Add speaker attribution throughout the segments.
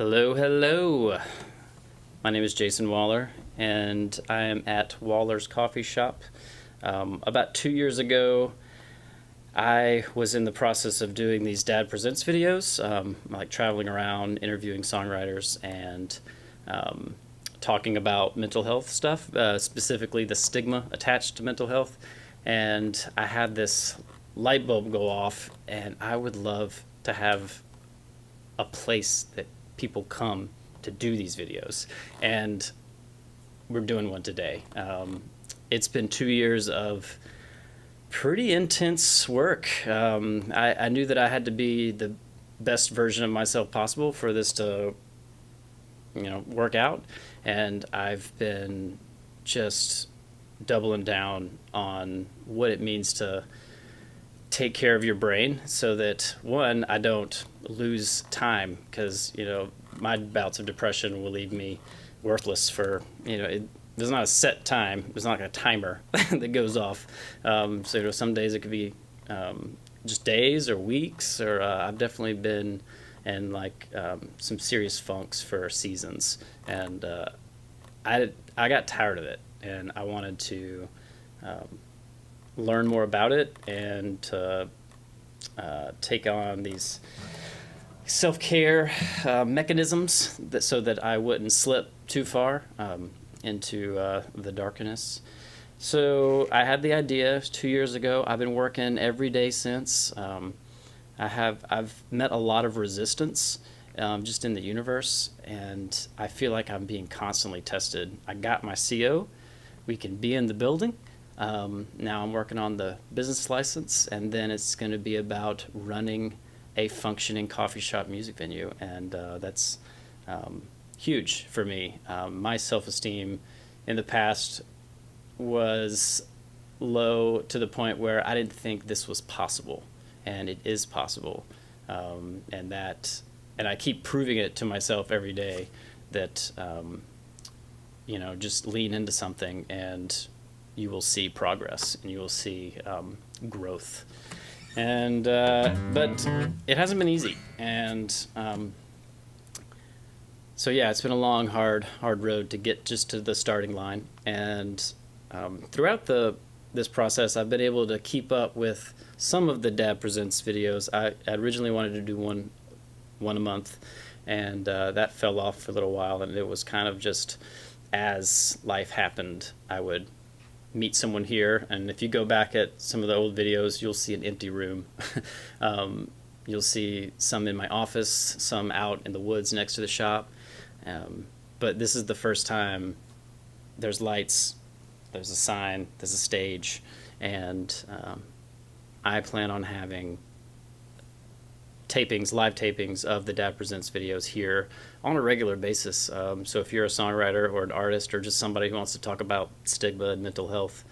Speaker 1: Hello, hello. My name is Jason Waller, and I am at Waller's Coffee Shop. About 2 years ago, I was in the process of doing these Dad Presents videos, like traveling around, interviewing songwriters, and talking about mental health stuff, specifically the stigma attached to mental health. And I had this light bulb go off, and I would love to have a place that people come to do these videos, and we're doing one today. It's been 2 years of pretty intense work. I knew that I had to be the best version of myself possible for this to, work out, and I've been just doubling down on what it means to take care of your brain so that, one, I don't lose time, because my bouts of depression will leave me worthless for there's not a set time. There's not like a timer that goes off. So some days it could be just days or weeks, or I've definitely been in some serious funks for seasons, and I got tired of it, and I wanted to learn more about it and to take on these self-care mechanisms so that I wouldn't slip too far into the darkness. So I had the idea 2 years ago. I've been working every day since. I've met a lot of resistance just in the universe, and I feel like I'm being constantly tested. I got my CO. We can be in the building. Now I'm working on the business license, and then it's going to be about running a functioning coffee shop music venue, and that's huge for me. My self-esteem in the past was low to the point where I didn't think this was possible, and it is possible, and I keep proving it to myself every day that just lean into something and you will see progress, and you will see growth. And but it hasn't been easy, and so yeah, it's been a long, hard road to get just to the starting line. And throughout this process, I've been able to keep up with some of the Dad Presents videos. I originally wanted to do one a month, and that fell off for a little while, and it was kind of just as life happened, I would meet someone here, and if you go back at some of the old videos, you'll see an empty room. You'll see some in my office, some out in the woods next to the shop, but this is the first time there's lights, there's a sign, there's a stage, and I plan on having live tapings of the Dad Presents videos here on a regular basis. So if you're a songwriter or an artist or just somebody who wants to talk about stigma and mental health,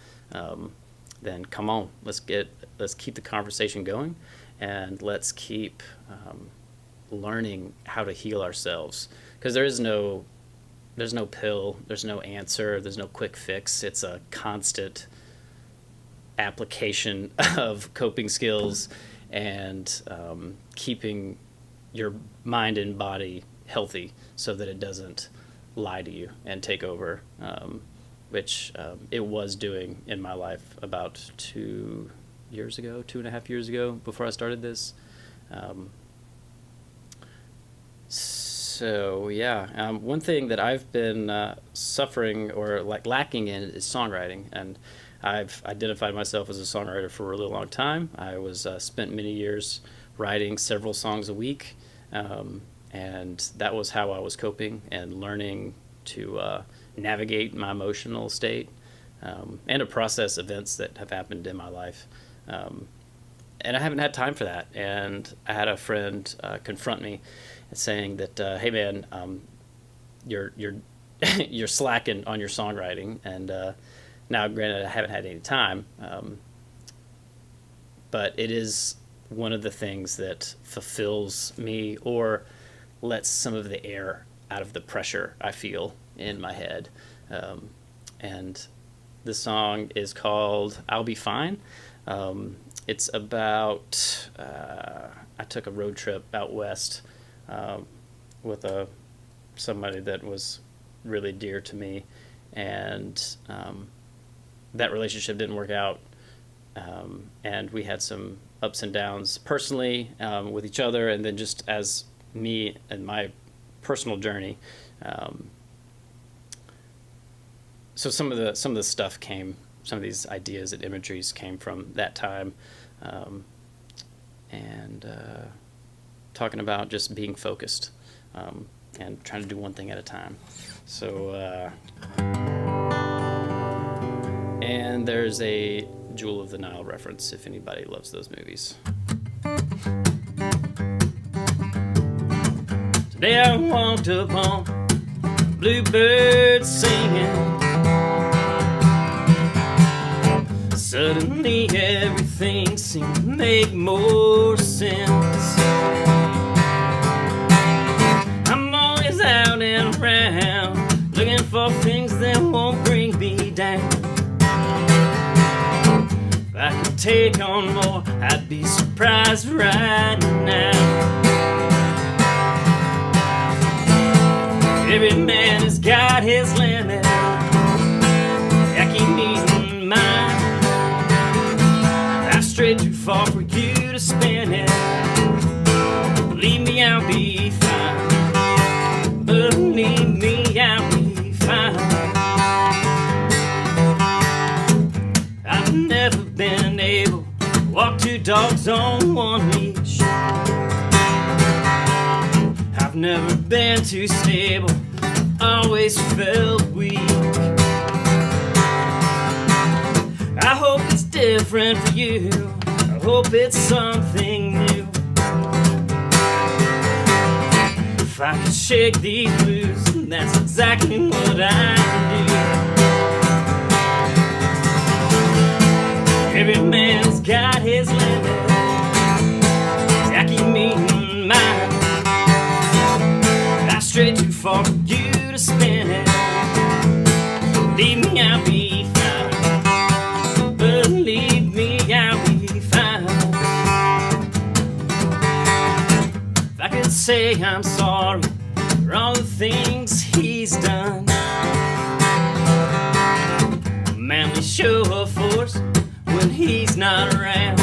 Speaker 1: then come on, let's keep the conversation going, and let's keep learning how to heal ourselves. Because there's no pill, there's no answer, there's no quick fix. It's a constant application of coping skills and keeping your mind and body healthy so that it doesn't lie to you and take over, which it was doing in my life about 2.5 years ago, before I started this. So yeah, one thing that I've been suffering or lacking in is songwriting, and I've identified myself as a songwriter for a really long time. I was spent many years writing several songs a week, and that was how I was coping and learning to navigate my emotional state, and to process events that have happened in my life. And I haven't had time for that. And I had a friend confront me saying that, "Hey man, you're you're slacking on your songwriting." And now, granted, I haven't had any time, but it is one of the things that fulfills me or lets some of the air out of the pressure I feel in my head. And the song is called "I'll Be Fine." It's about, I took a road trip out west with a somebody that was really dear to me, and that relationship didn't work out, and we had some ups and downs personally with each other, and then just as me and my personal journey. So some of the stuff came, some of these ideas and imageries came from that time, and talking about just being focused and trying to do one thing at a time. So, and there's a Jewel of the Nile reference if anybody loves those movies. Today I walked upon bluebirds singing. Suddenly everything seemed to make more sense. I'm always out and around, looking for things that won't bring me down. If I could take on more, I'd be surprised right now. Every man has got his limit. I keep meeting mine. I've strayed too far for you to spin it. Believe me, I'll be fine. Believe me, I'll be fine. I've never been able to walk two dogs on one leash. I've never been too stable, always felt weak. I hope it's different for you. I hope it's something new. If I could shake these blues, that's exactly what I do. Every man's got his limit. I keep meeting mine. I stray too far for you to spin it. Believe me, I'll be fine. Believe me, I'll be fine. If I could say I'm sorry for all the things he's done, a manly show of force when he's not around.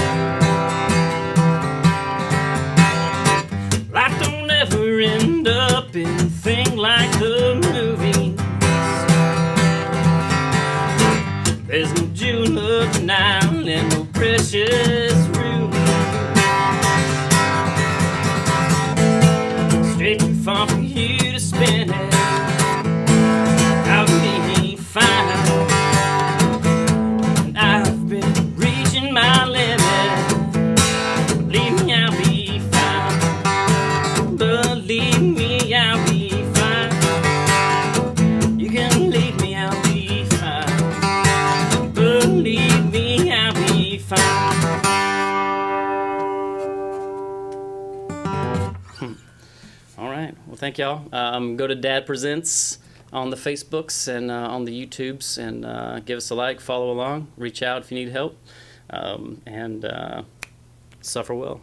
Speaker 1: Life don't ever end up in a thing like the movies. There's no Jewel of the Nile and no precious rubies. Straight too far for you to spin it. I'll be fine. And I've been reaching my limit. Believe me, I'll be fine. Believe me, I'll be fine. You can leave me, I'll be fine. Believe me, I'll be fine. All right. Well, thank y'all. Go to Dad Presents on the Facebooks and on the YouTubes, and give us a like, follow along, reach out if you need help, and suffer well.